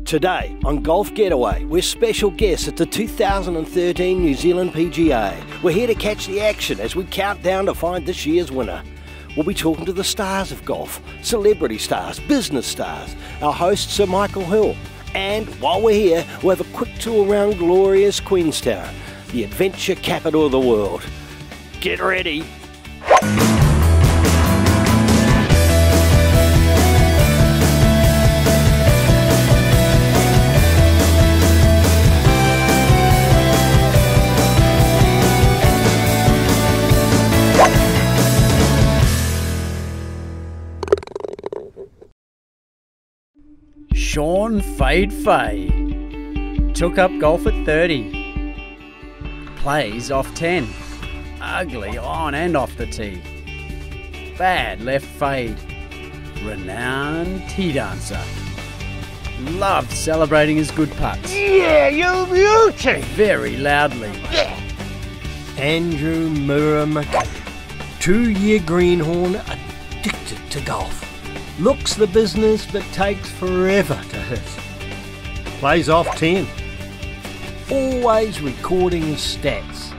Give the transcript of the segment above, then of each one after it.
Today on Golf Getaway, we're special guests at the 2013 New Zealand PGA. We're here to catch the action as we count down to find this year's winner. We'll be talking to the stars of golf, celebrity stars, business stars, our host Sir Michael Hill. And while we're here, we'll have a quick tour around glorious Queenstown, the adventure capital of the world. Get ready! Sean Fade Fay took up golf at 30, plays off 10, ugly on and off the tee, bad left fade, renowned tea dancer, loved celebrating his good putts. Yeah, you beauty! Very loudly. Yeah. Andrew Muramaki, 2-year greenhorn, addicted to golf. Looks the business but takes forever to hit. Plays off 10. Always recording his stats.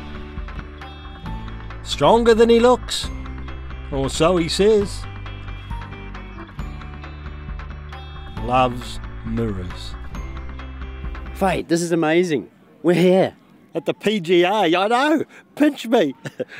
Stronger than he looks, or so he says. Loves mirrors. Fade, this is amazing. We're here. At the PGA, I know. Pinch me.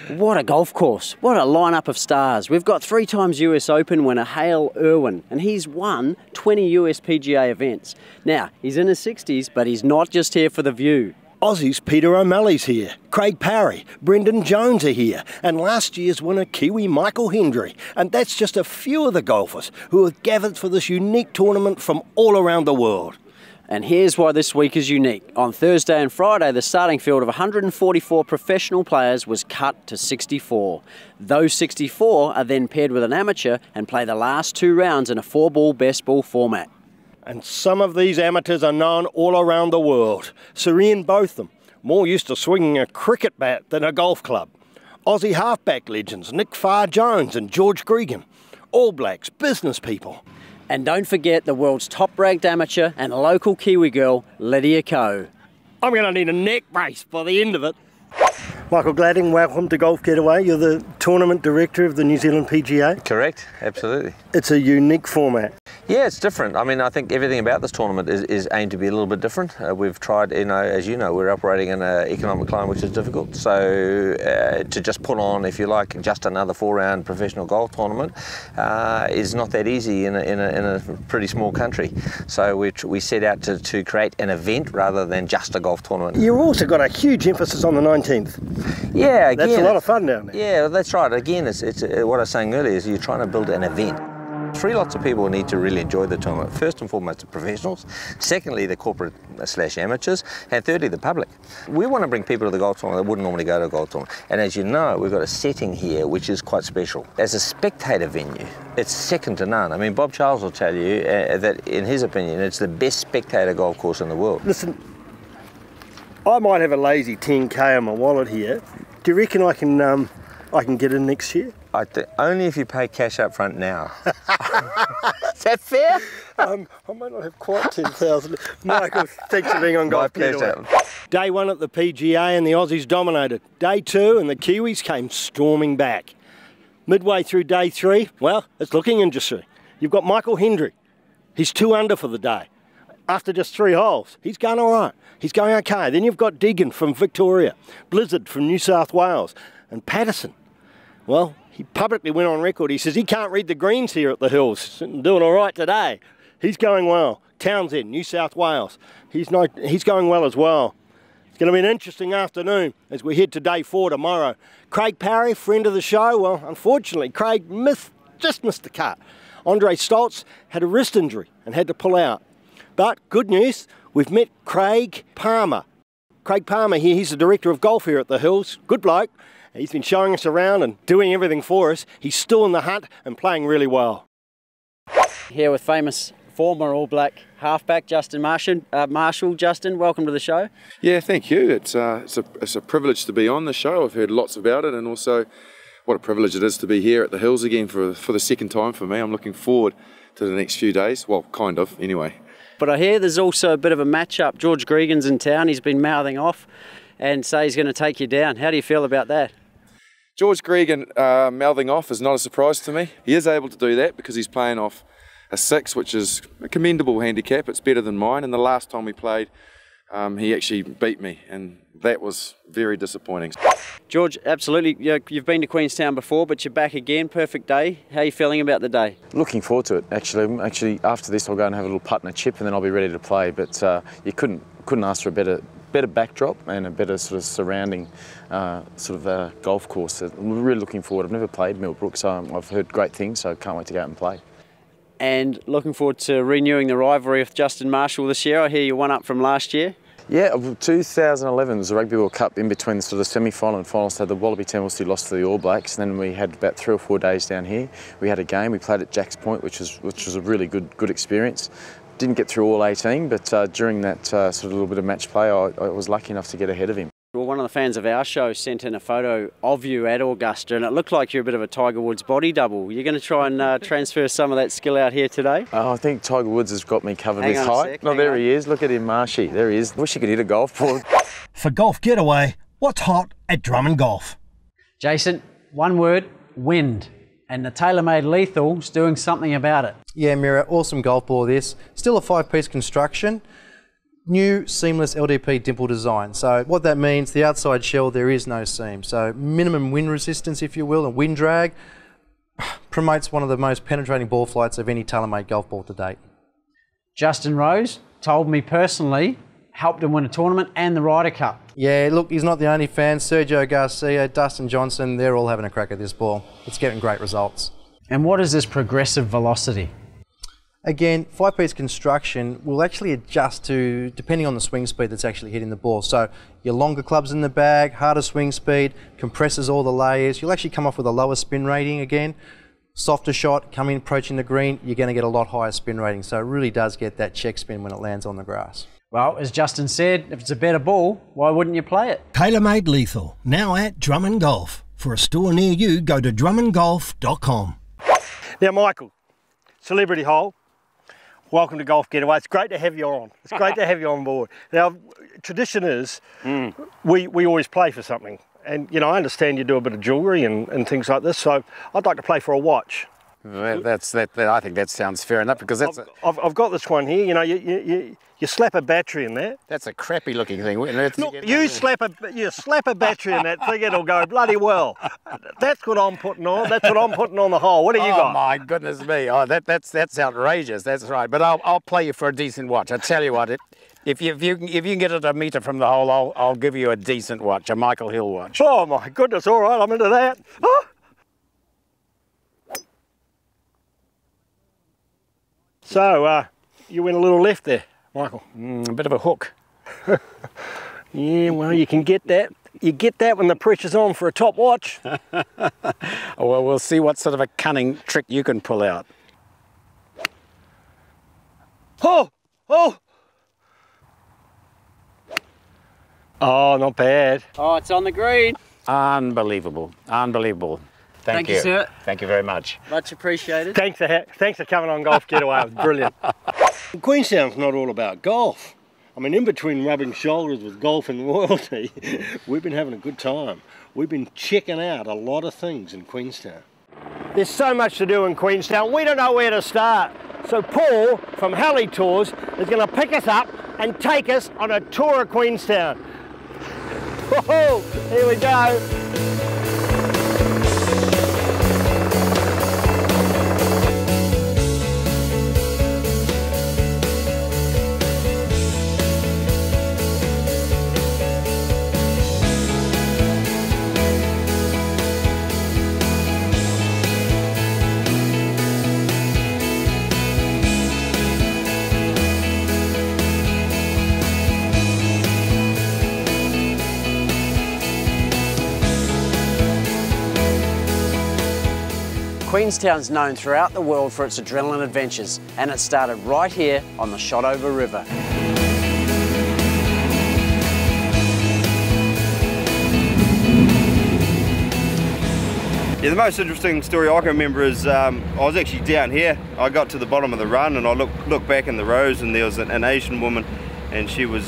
What a golf course. What a lineup of stars. We've got 3 times US Open winner Hale Irwin, and he's won 20 US PGA events. Now, he's in his 60s, but he's not just here for the view. Aussie's Peter O'Malley's here, Craig Parry, Brendan Jones are here, and last year's winner Kiwi Michael Hendry. And that's just a few of the golfers who have gathered for this unique tournament from all around the world. And here's why this week is unique. On Thursday and Friday, the starting field of 144 professional players was cut to 64. Those 64 are then paired with an amateur and play the last 2 rounds in a 4-ball best ball format. And some of these amateurs are known all around the world. Sir Ian Botham, more used to swinging a cricket bat than a golf club. Aussie halfback legends Nick Farr-Jones and George Gregan. All Blacks, business people. And don't forget the world's top-ranked amateur and local Kiwi girl, Lydia Ko. I'm going to need a neck brace by the end of it. Michael Gladding, welcome to Golf Getaway. You're the tournament director of the New Zealand PGA. Correct, absolutely. It's a unique format. Yeah, it's different. I mean, I think everything about this tournament is aimed to be a little bit different. We've tried, as you know, we're operating in an economic climate which is difficult. So to just put on, if you like, just another 4-round professional golf tournament is not that easy in a pretty small country. So we set out to create an event rather than just a golf tournament. You've also got a huge emphasis on the 19th. Yeah, again, that's a lot of fun down there. Yeah, that's right. Again, it's what I was saying earlier is you're trying to build an event. 3 lots of people need to really enjoy the tournament. First and foremost, the professionals. Secondly, the corporate/amateurs. And thirdly, the public. We want to bring people to the golf tournament that wouldn't normally go to a golf tournament. And as you know, we've got a setting here which is quite special. As a spectator venue, it's second to none. I mean, Bob Charles will tell you that, in his opinion, it's the best spectator golf course in the world. Listen, I might have a lazy 10k in my wallet here. Do you reckon I can get in next year? Only if you pay cash up front now. Is that fair? I might not have quite 10,000. Michael, thanks for being on Golf Getaway. Day 1 at the PGA and the Aussies dominated. Day 2 and the Kiwis came storming back. Midway through day 3, well, it's looking interesting. You've got Michael Hendry. He's 2 under for the day. After just 3 holes, he's going all right. He's going okay. Then you've got Deegan from Victoria, Blizzard from New South Wales, and Patterson. Well, he publicly went on record. He says he can't read the greens here at the Hills. Doing all right today. He's going well. Townsend, New South Wales. He's going well as well. It's going to be an interesting afternoon as we head to day 4 tomorrow. Craig Parry, friend of the show. Well, unfortunately, Craig just missed the cut. Andre Stoltz had a wrist injury and had to pull out. But good news, we've met Craig Palmer. Craig Palmer here, he's the director of golf here at the Hills. Good bloke. He's been showing us around and doing everything for us. He's still in the hunt and playing really well. Here with famous former All Black halfback Justin Marshall. Justin, welcome to the show. Yeah, thank you. It's a privilege to be on the show. I've heard lots about it, and also what a privilege it is to be here at the Hills again for the second time for me. I'm looking forward to the next few days. Well, kind of, anyway. But I hear there's also a bit of a match-up. George Gregan's in town. He's been mouthing off and say he's going to take you down. How do you feel about that? George Gregan mouthing off is not a surprise to me. He is able to do that because he's playing off a 6, which is a commendable handicap. It's better than mine, and the last time we played, he actually beat me, and that was very disappointing. George, absolutely. You've been to Queenstown before, but you're back again. Perfect day. How are you feeling about the day? Looking forward to it, actually. Actually, after this, I'll go and have a little putt and a chip, and then I'll be ready to play. But you couldn't ask for a better backdrop and a better sort of surrounding golf course. I'm really looking forward. I've never played Millbrook, so I've heard great things, so I can't wait to go out and play. And looking forward to renewing the rivalry with Justin Marshall this year. I hear you won up from last year. Yeah, 2011 was the Rugby World Cup. In between the sort of semi-final and final, so the Wallaby team obviously lost to the All Blacks, and then we had about 3 or 4 days down here. We had a game. We played at Jack's Point, which was a really good experience. Didn't get through all 18, but during that sort of little bit of match play, I was lucky enough to get ahead of him. Well, one of the fans of our show sent in a photo of you at Augusta, and it looked like you're a bit of a Tiger Woods body double. You're going to try and transfer some of that skill out here today? Oh, I think Tiger Woods has got me covered with height. No, there he is. Look at him, Marshy. There he is. Wish he could hit a golf ball. For Golf Getaway, what's hot at Drummond Golf? Jason, one word, wind. And the TaylorMade Lethal's doing something about it. Yeah, Mira, awesome golf ball this. Still a 5-piece construction. New seamless LDP dimple design. So what that means, the outside shell, there is no seam. So minimum wind resistance, if you will, and wind drag promotes one of the most penetrating ball flights of any TaylorMade golf ball to date. Justin Rose told me personally, helped him win a tournament and the Ryder Cup. Yeah, look, he's not the only fan. Sergio Garcia, Dustin Johnson, they're all having a crack at this ball. It's getting great results. And what is this progressive velocity? Again, 5-piece construction will actually adjust to, depending on the swing speed that's actually hitting the ball. So your longer clubs in the bag, harder swing speed, compresses all the layers. You'll actually come off with a lower spin rating again. Softer shot, coming approaching the green, you're going to get a lot higher spin rating. So it really does get that check spin when it lands on the grass. Well, as Justin said, if it's a better ball, why wouldn't you play it? TaylorMade Lethal, now at Drummond Golf. For a store near you, go to drummondgolf.com. Now, Michael, celebrity hole. Welcome to Golf Getaway. It's great to have you on. It's great to have you on board. Now, tradition is we always play for something. And, you know, I understand you do a bit of jewellery and things like this, so I'd like to play for a watch. I think that sounds fair enough, because that's I've got this one here. You know, you slap a battery in there. that's a crappy looking thing. Look, you slap a battery in that thing, it'll go bloody well. That's what I'm putting on. That's what I'm putting on the hole. What do you got? Oh my goodness me! Oh, that's outrageous. That's right. But I'll play you for a decent watch. I tell you what, if you can get it a metre from the hole, I'll give you a decent watch, a Michael Hill watch. Oh my goodness! All right, I'm into that. Oh. So, you went a little left there, Michael. A bit of a hook. Yeah, well, you can get that. You get that when the pressure's on for a top watch. Well, we'll see what sort of a cunning trick you can pull out. Oh, not bad. Oh, it's on the green. Unbelievable. Unbelievable. Thank you, sir. Thank you very much. Much appreciated. Thanks for coming on Golf Getaway. It was brilliant. Queenstown's not all about golf. I mean, in between rubbing shoulders with golf and royalty, we've been having a good time. We've been checking out a lot of things in Queenstown. There's so much to do in Queenstown, we don't know where to start. So Paul from Halley Tours is going to pick us up and take us on a tour of Queenstown. Whoa, here we go. Queenstown's known throughout the world for its adrenaline adventures, and it started right here on the Shotover River. Yeah, the most interesting story I can remember is I was actually down here. I got to the bottom of the run and I looked back in the rows, and there was an Asian woman, and she was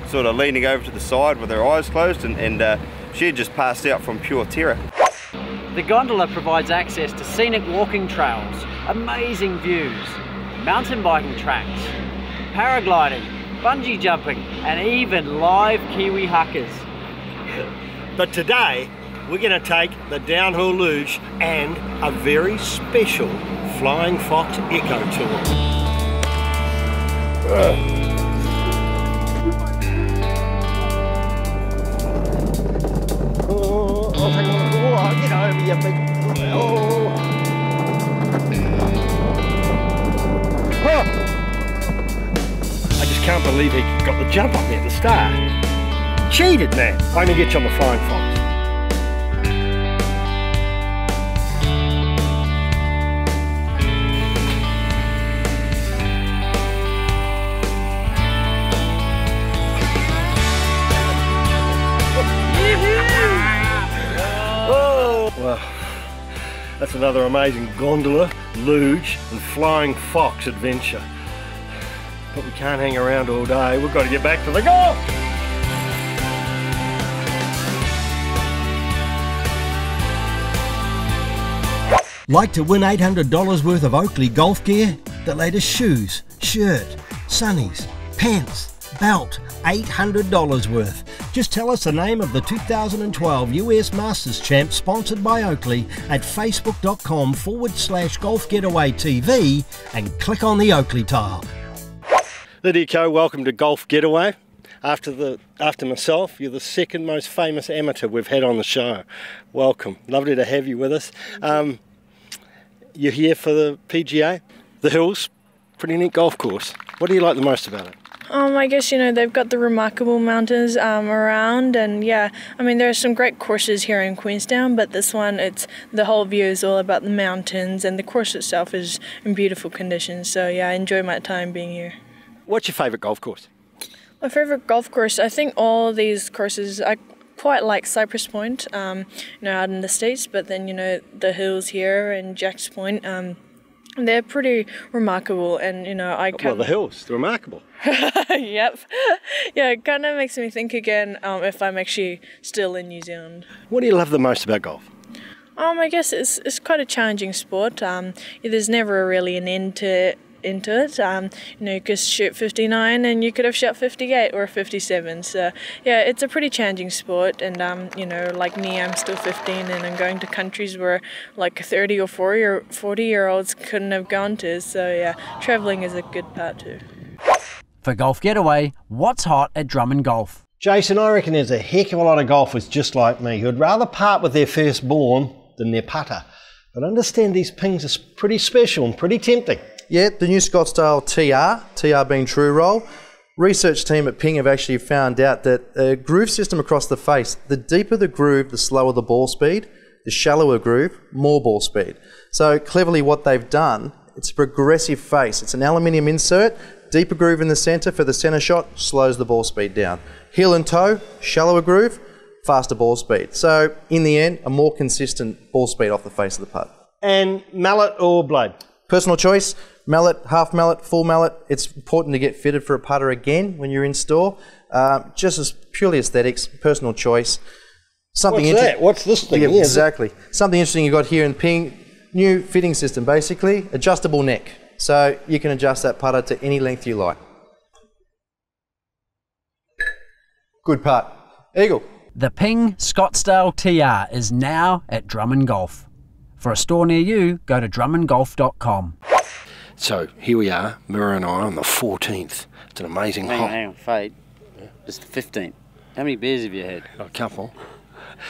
sort of leaning over to the side with her eyes closed, and she had just passed out from pure terror. The gondola provides access to scenic walking trails, amazing views, mountain biking tracks, paragliding, bungee jumping, and even live Kiwi huckers. But today, we're going to take the downhill luge and a very special Flying Fox Eco Tour. Get over, you big... I just can't believe he got the jump up there at the start. Cheated, man. I'm going to get you on the Flying Fox. Well, that's another amazing gondola, luge and Flying Fox adventure. But we can't hang around all day, we've got to get back to the golf! Like to win $800 worth of Oakley golf gear? The latest shoes, shirt, sunnies, pants, belt, $800 worth. Just tell us the name of the 2012 US Masters champ sponsored by Oakley at facebook.com/Golf Getaway TV and click on the Oakley tile. Lydia Co, welcome to Golf Getaway. After myself, you're the second most famous amateur we've had on the show. Welcome, lovely to have you with us. You're here for the PGA, the Hills, pretty neat golf course. What do you like the most about it? I guess, they've got the remarkable mountains around, and yeah, I mean, there are some great courses here in Queenstown, but this one, the whole view is all about the mountains, and the course itself is in beautiful conditions, so yeah, I enjoy my time being here. What's your favourite golf course? My favourite golf course, I think all these courses, I quite like Cypress Point, out in the States, but then, the Hills here and Jack's Point, they're pretty remarkable, and Well, the Hills, they're remarkable. Yep. Yeah, it kind of makes me think again if I'm actually still in New Zealand. What do you love the most about golf? I guess it's quite a challenging sport. There's never really an end into it. You could shoot 59 and you could have shot 58 or 57. So yeah, it's a pretty challenging sport, and like me, I'm still 15 and I'm going to countries where like 30 or 40-year-olds couldn't have gone to. So yeah, travelling is a good part too. For Golf Getaway, what's hot at Drummond Golf? Jason, I reckon there's a heck of a lot of golfers just like me who'd rather part with their firstborn than their putter. But I understand these pings are pretty special and pretty tempting. Yeah, the new Scottsdale TR being true roll. Research team at Ping have actually found out that a groove system across the face, the deeper the groove, the slower the ball speed, the shallower groove, more ball speed. So cleverly what they've done, it's a progressive face. It's an aluminium insert, deeper groove in the centre for the centre shot, slows the ball speed down. Heel and toe, shallower groove, faster ball speed. So in the end, a more consistent ball speed off the face of the putt. And mallet or blade? Personal choice, mallet, half mallet, full mallet. It's important to get fitted for a putter again when you're in store. Just as purely aesthetics, personal choice. What's that? What's this thing? Yeah, exactly. Something interesting you got here in Ping, new fitting system basically, adjustable neck. So you can adjust that putter to any length you like. Good putt. Eagle. The Ping Scottsdale TR is now at Drummond Golf. For a store near you, go to drummondgolf.com. So here we are, Mira and I, on the 14th. It's an amazing hole. Hang on, fade. It's the 15th. How many beers have you had? A couple.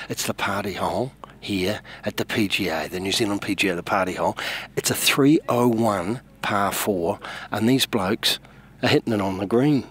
It's the party hole here at the PGA, the New Zealand PGA, the party hole. It's a 301 par 4, and these blokes are hitting it on the green.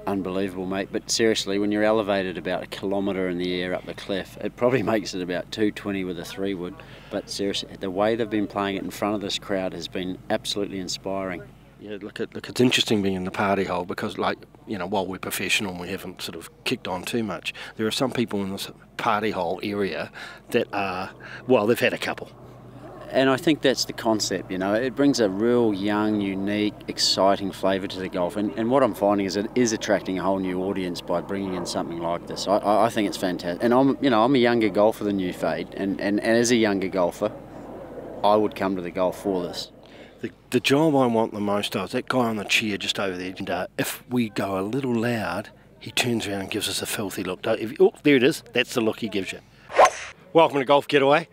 Unbelievable, mate. But seriously, when you're elevated about a kilometre in the air up the cliff, it probably makes it about 220 with a 3-wood. But seriously, the way they've been playing it in front of this crowd has been absolutely inspiring. Yeah, look, it's interesting being in the party hole because, like, you know, while we're professional and we haven't sort of kicked on too much, there are some people in this party hole area that are, well, they've had a couple. And I think that's the concept, you know. It brings a real young, unique, exciting flavour to the golf. And what I'm finding is it is attracting a whole new audience by bringing in something like this. I think it's fantastic. And I'm a younger golfer than you, Fade. And as a younger golfer, I would come to the golf for this. The job I want the most of is that guy on the chair just over there. And if we go a little loud, he turns around and gives us a filthy look. Oh, there it is. That's the look he gives you. Welcome to Golf Getaway.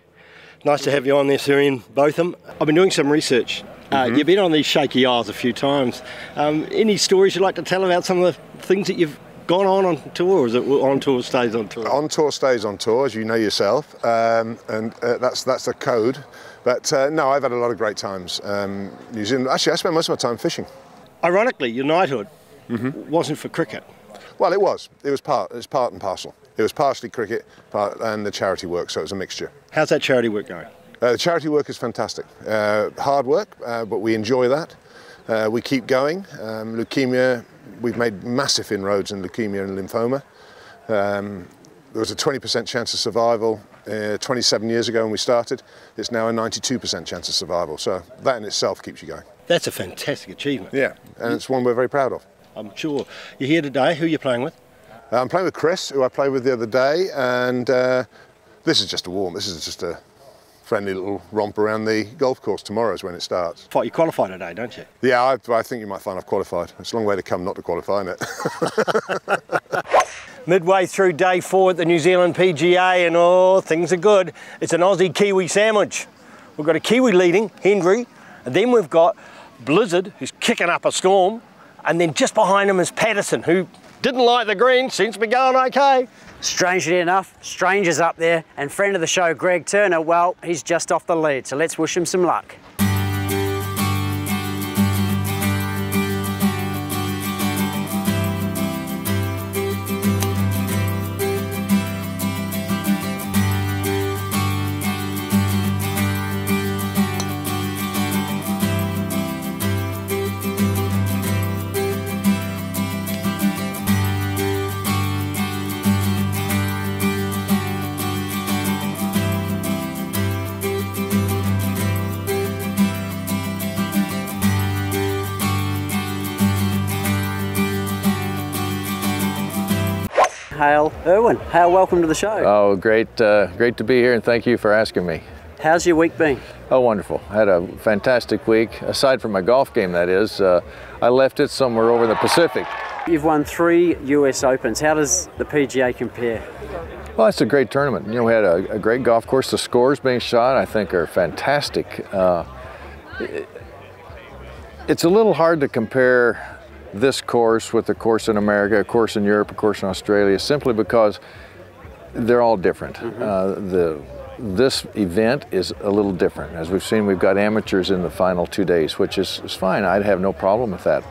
Nice to have you on there, Sir Ian Botham. I've been doing some research. You've been on these shaky isles a few times. Any stories you'd like to tell about some of the things that you've gone on tour, or is it on tour stays on tour? On tour stays on tour, as you know yourself, and that's the code. But no, I've had a lot of great times. New Zealand. Actually, I spent most of my time fishing. Ironically, your knighthood wasn't for cricket. Well, it was. It was part and parcel. It was partially cricket and the charity work, so it was a mixture. How's that charity work going? The charity work is fantastic. Hard work, but we enjoy that. We keep going. Leukemia, we've made massive inroads in leukemia and lymphoma. There was a 20% chance of survival 27 years ago when we started. It's now a 92% chance of survival, so that in itself keeps you going. That's a fantastic achievement. Yeah, and it's one we're very proud of. I'm sure. You're here today. Who are you playing with? I'm playing with Chris, who I played with the other day, and this is just a friendly little romp around the golf course. Tomorrow is when it starts. You qualify today, don't you? Yeah, I think you might find I've qualified. It's a long way to come not to qualify, isn't it? Midway through day 4 at the New Zealand PGA, and things are good. It's an Aussie Kiwi sandwich. We've got a Kiwi leading, Hendry, and then we've got Blizzard, who's kicking up a storm, and then just behind him is Patterson, who didn't like the green, seems to be going okay. Strangely enough, Stranger's up there, and friend of the show, Greg Turner, well, he's just off the lead, so let's wish him some luck. Hale Irwin. Hale, welcome to the show. Oh, great to be here, and thank you for asking me. How's your week been? Oh, wonderful. I had a fantastic week, aside from my golf game, that is. I left it somewhere over in the Pacific. You've won 3 US Opens. How does the PGA compare? Well, it's a great tournament. You know, we had a great golf course. The scores being shot, I think, are fantastic. It's a little hard to compare this course with a course in America, a course in Europe, a course in Australia, simply because they're all different. This event is a little different. As we've seen, we've got amateurs in the final 2 days, which is fine. I'd have no problem with that.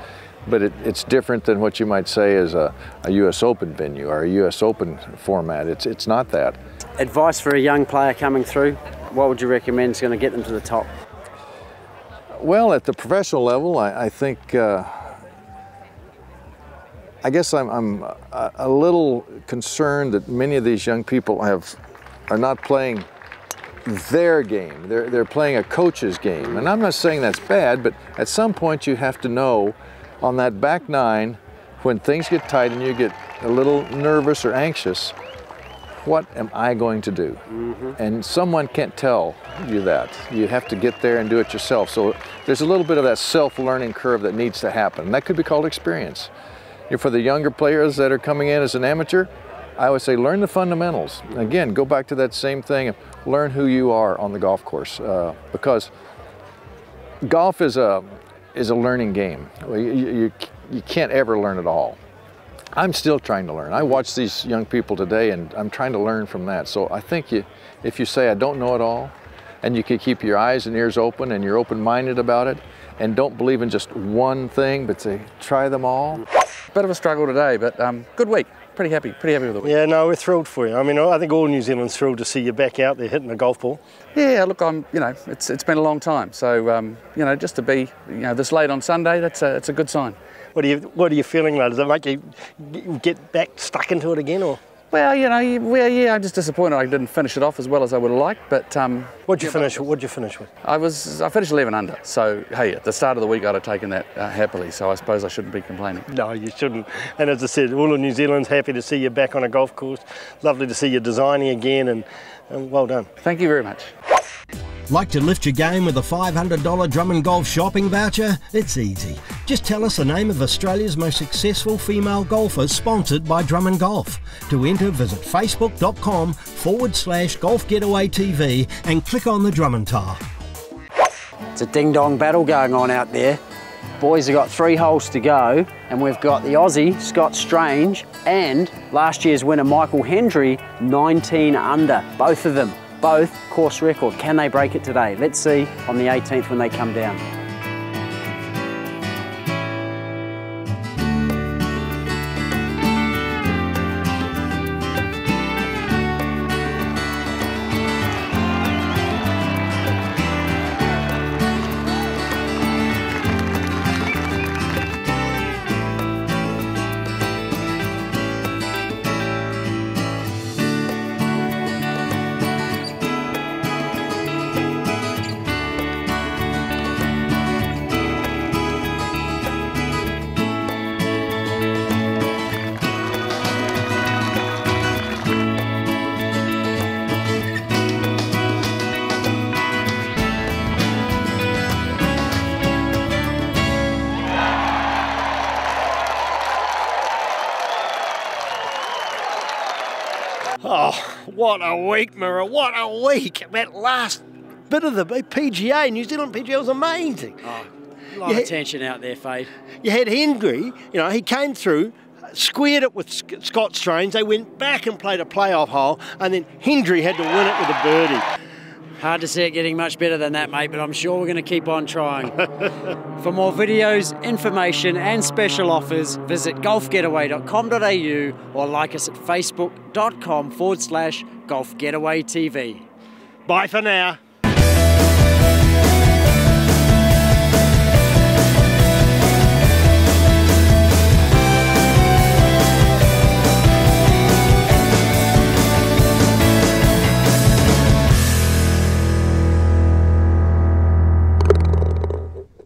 But it's different than what you might say is a US Open venue or a US Open format. It's not that. Advice for a young player coming through, what would you recommend is going to get them to the top? Well, at the professional level, I think I guess I'm a little concerned that many of these young people are not playing their game. They're playing a coach's game. And I'm not saying that's bad, but at some point you have to know on that back 9, when things get tight and you get a little nervous or anxious, what am I going to do? And someone can't tell you that. You have to get there and do it yourself. So there's a little bit of that self-learning curve that needs to happen. And that could be called experience. For the younger players that are coming in as an amateur, I would say learn the fundamentals. Again, go back to that same thing, learn who you are on the golf course, because golf is a learning game. You can't ever learn it all. I'm still trying to learn. I watch these young people today and I'm trying to learn from that. So I think if you say I don't know it all, and you can keep your eyes and ears open and you're open-minded about it, and don't believe in just one thing, but say try them all. Bit of a struggle today, but good week. Pretty happy with the week. Yeah, no, we're thrilled for you. I mean, I think all New Zealand's thrilled to see you back out there hitting a golf ball. Yeah, look, it's been a long time, so just to be, this late on Sunday, it's a good sign. What are you feeling like? Does it make you get back stuck into it again, or? Well, you know, yeah, I'm just disappointed I didn't finish it off as well as I would have liked, but... What'd you finish with? I finished 11 under, so hey, at the start of the week I'd have taken that happily, so I suppose I shouldn't be complaining. No, you shouldn't. And as I said, all of New Zealand's happy to see you back on a golf course. Lovely to see you designing again, and well done. Thank you very much. Like to lift your game with a $500 Drummond Golf shopping voucher? It's easy. Just tell us the name of Australia's most successful female golfers sponsored by Drummond Golf. To enter, visit facebook.com/Golf Getaway TV and click on the Drummond tile. It's a ding-dong battle going on out there. Boys have got 3 holes to go, and we've got the Aussie, Scott Strange, and last year's winner, Michael Hendry, 19 under, both of them. Both course record. Can they break it today? Let's see on the 18th when they come down. Oh, what a week, Mirror, what a week. That last bit of the PGA, New Zealand PGA, was amazing. Oh, a lot of tension out there, Fade. You had Hendry, you know, he came through, squared it with Scott Strange, they went back and played a playoff hole, and then Hendry had to win it with a birdie. Hard to see it getting much better than that, mate, but I'm sure we're going to keep on trying. For more videos, information and special offers, visit golfgetaway.com.au or like us at facebook.com/golfgetawaytv. Bye for now.